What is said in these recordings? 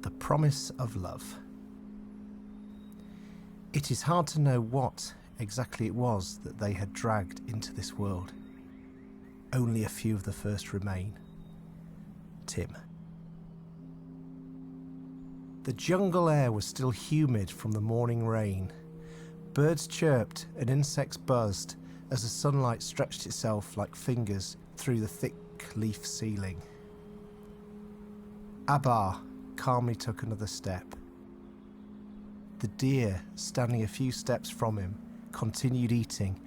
The promise of love. It is hard to know what exactly it was that they had dragged into this world. Only a few of the first remain. Tim. The jungle air was still humid from the morning rain. Birds chirped and insects buzzed as the sunlight stretched itself like fingers through the thick leaf ceiling. Abba calmly took another step. The deer, standing a few steps from him, continued eating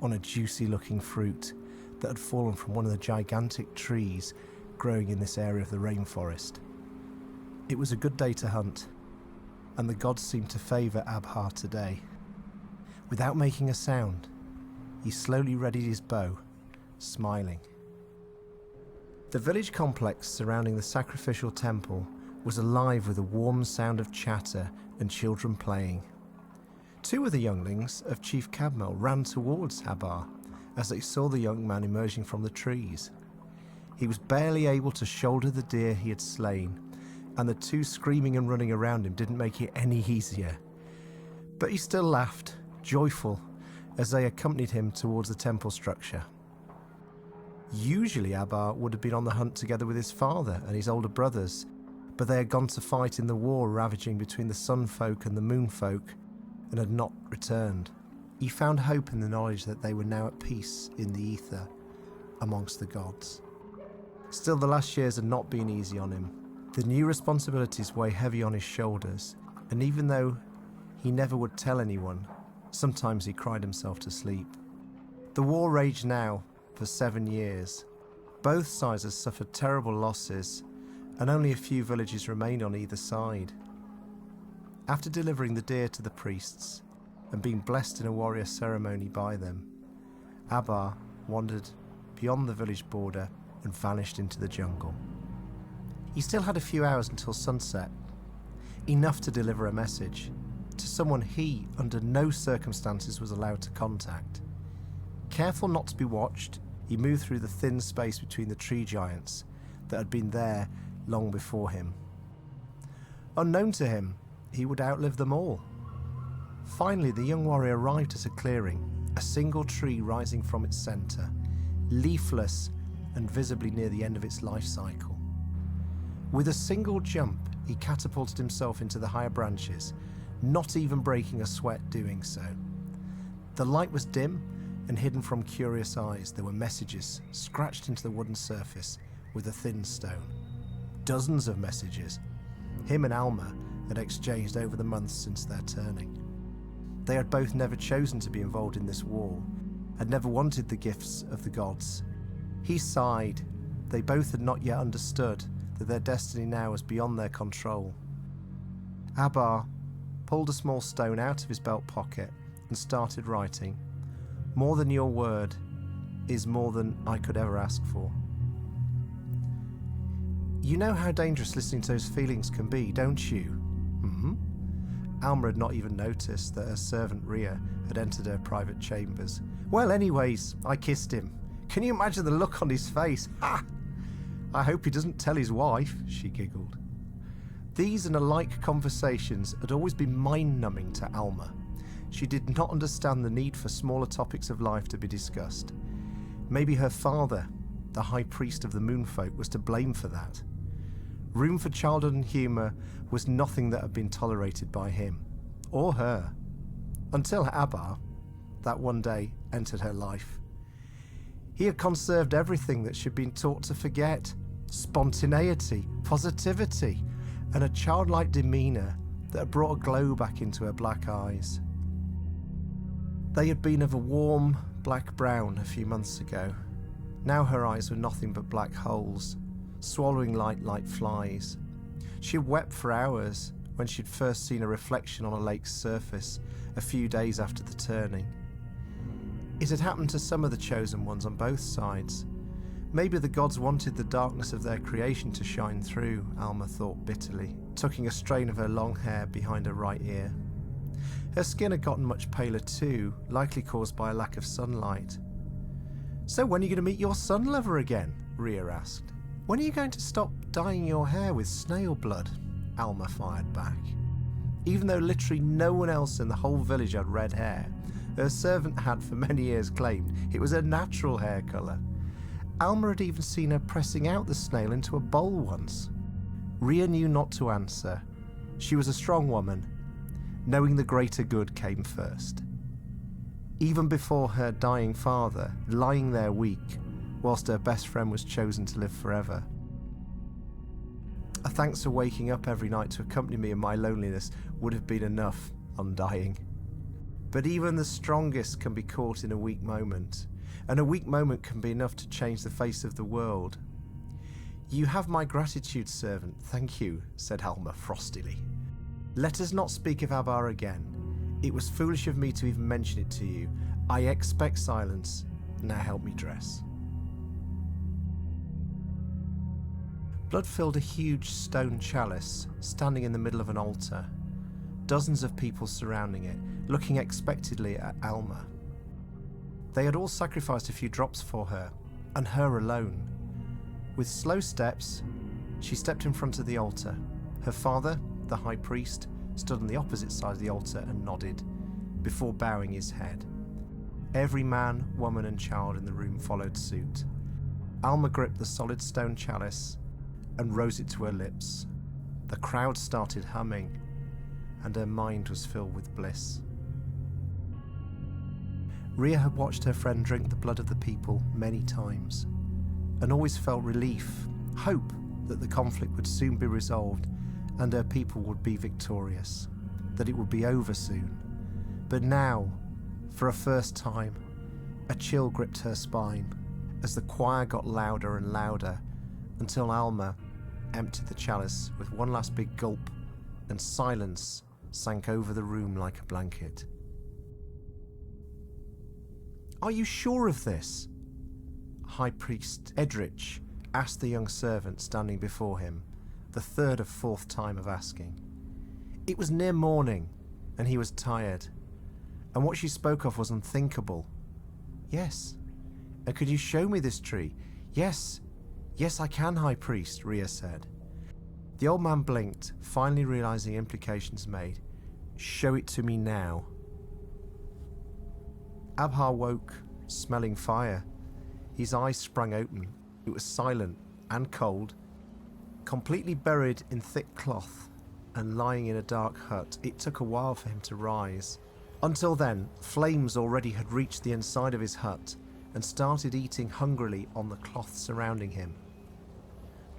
on a juicy-looking fruit that had fallen from one of the gigantic trees growing in this area of the rainforest. It was a good day to hunt, and the gods seemed to favour Abha today. Without making a sound, he slowly readied his bow, smiling. The village complex surrounding the sacrificial temple was alive with a warm sound of chatter and children playing. Two of the younglings of Chief Cadmel ran towards Habar as they saw the young man emerging from the trees. He was barely able to shoulder the deer he had slain, and the two screaming and running around him didn't make it any easier. But he still laughed, joyful, as they accompanied him towards the temple structure. Usually Abba would have been on the hunt together with his father and his older brothers, but they had gone to fight in the war ravaging between the sun folk and the moon folk and had not returned. He found hope in the knowledge that they were now at peace in the ether amongst the gods. Still, the last years had not been easy on him. The new responsibilities weigh heavy on his shoulders, and even though he never would tell anyone, sometimes he cried himself to sleep. The war raged now for 7 years. Both sides had suffered terrible losses, and only a few villages remained on either side. After delivering the deer to the priests and being blessed in a warrior ceremony by them, Abba wandered beyond the village border and vanished into the jungle. He still had a few hours until sunset, enough to deliver a message to someone he, under no circumstances, was allowed to contact. Careful not to be watched, he moved through the thin space between the tree giants that had been there long before him. Unknown to him, he would outlive them all. Finally, the young warrior arrived at a clearing, a single tree rising from its centre, leafless and visibly near the end of its life cycle. With a single jump, he catapulted himself into the higher branches, not even breaking a sweat doing so. The light was dim and hidden from curious eyes. There were messages scratched into the wooden surface with a thin stone. Dozens of messages him and Alma had exchanged over the months since their turning. They had both never chosen to be involved in this war, had never wanted the gifts of the gods. He sighed. They both had not yet understood that their destiny now was beyond their control. Abba pulled a small stone out of his belt pocket and started writing. More than your word is more than I could ever ask for. You know how dangerous listening to those feelings can be, don't you? Alma had not even noticed that her servant Rhea had entered her private chambers. Well, anyways, I kissed him. Can you imagine the look on his face? Ha! I hope he doesn't tell his wife, she giggled. These and alike conversations had always been mind-numbing to Alma. She did not understand the need for smaller topics of life to be discussed. Maybe her father, the high priest of the moonfolk, was to blame for that. Room for childhood and humour was nothing that had been tolerated by him, or her, until Abba, that one day, entered her life. He had conserved everything that she'd been taught to forget: spontaneity, positivity, and a childlike demeanour that had brought a glow back into her black eyes. They had been of a warm black-brown a few months ago. Now her eyes were nothing but black holes, swallowing light like flies. She had wept for hours when she'd first seen a reflection on a lake's surface a few days after the turning. It had happened to some of the chosen ones on both sides. Maybe the gods wanted the darkness of their creation to shine through, Alma thought bitterly, tucking a strain of her long hair behind her right ear. Her skin had gotten much paler too, likely caused by a lack of sunlight. So when are you going to meet your sun lover again? Rhea asked. When are you going to stop dyeing your hair with snail blood? Alma fired back. Even though literally no one else in the whole village had red hair, her servant had for many years claimed it was her natural hair colour. Alma had even seen her pressing out the snail into a bowl once. Rhea knew not to answer. She was a strong woman. Knowing the greater good came first. Even before her dying father, lying there weak, whilst her best friend was chosen to live forever. A thanks for waking up every night to accompany me in my loneliness would have been enough, Undying. But even the strongest can be caught in a weak moment, and a weak moment can be enough to change the face of the world. You have my gratitude, servant, thank you, said Alma frostily. Let us not speak of Abar again. It was foolish of me to even mention it to you. I expect silence. Now help me dress. Blood filled a huge stone chalice, standing in the middle of an altar. Dozens of people surrounding it, looking expectantly at Alma. They had all sacrificed a few drops for her, and her alone. With slow steps, she stepped in front of the altar. Her father, the high priest, stood on the opposite side of the altar and nodded, before bowing his head. Every man, woman and child in the room followed suit. Alma gripped the solid stone chalice and rose it to her lips. The crowd started humming, and her mind was filled with bliss. Rhea had watched her friend drink the blood of the people many times, and always felt relief, hope that the conflict would soon be resolved and her people would be victorious, that it would be over soon. But now, for a first time, a chill gripped her spine as the choir got louder and louder until Alma emptied the chalice with one last big gulp, and silence sank over the room like a blanket. Are you sure of this? High Priest Edrich asked the young servant standing before him, the third or fourth time of asking. It was near morning, and he was tired, and what she spoke of was unthinkable. Yes. And could you show me this tree? Yes. Yes, I can, High Priest, Rhea said. The old man blinked, finally realizing implications made. Show it to me now. Abhar woke, smelling fire. His eyes sprang open. It was silent and cold. Completely buried in thick cloth and lying in a dark hut, it took a while for him to rise. Until then, flames already had reached the inside of his hut and started eating hungrily on the cloth surrounding him.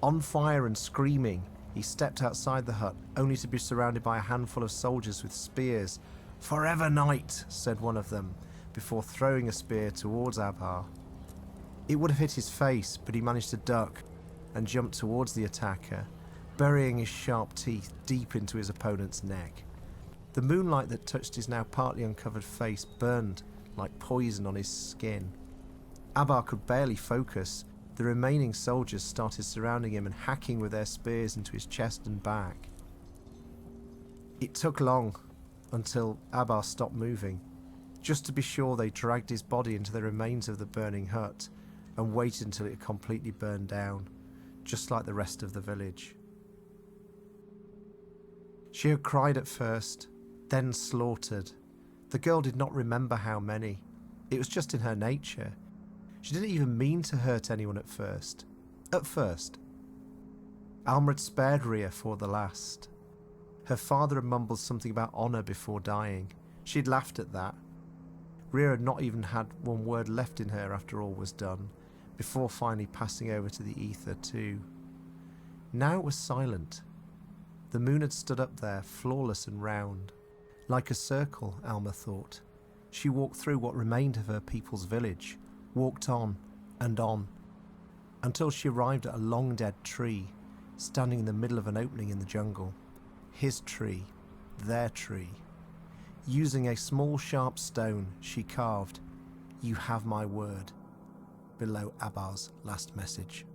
On fire and screaming, he stepped outside the hut, only to be surrounded by a handful of soldiers with spears. Forever knight, said one of them, before throwing a spear towards Abhar. It would have hit his face, but he managed to duck and jumped towards the attacker, burying his sharp teeth deep into his opponent's neck. The moonlight that touched his now partly uncovered face burned like poison on his skin. Abhar could barely focus. The remaining soldiers started surrounding him and hacking with their spears into his chest and back. It took long until Abhar stopped moving. Just to be sure, they dragged his body into the remains of the burning hut and waited until it completely burned down, just like the rest of the village. She had cried at first, then slaughtered. The girl did not remember how many. It was just in her nature. She didn't even mean to hurt anyone at first. Alma had spared Rhea for the last. Her father had mumbled something about honour before dying. She'd laughed at that. Rhea had not even had one word left in her after all was done, before finally passing over to the ether too. Now it was silent. The moon had stood up there, flawless and round. Like a circle, Alma thought. She walked through what remained of her people's village, walked on, until she arrived at a long-dead tree, standing in the middle of an opening in the jungle. His tree, their tree. Using a small sharp stone, she carved, "You have my word," below Abhar's last message.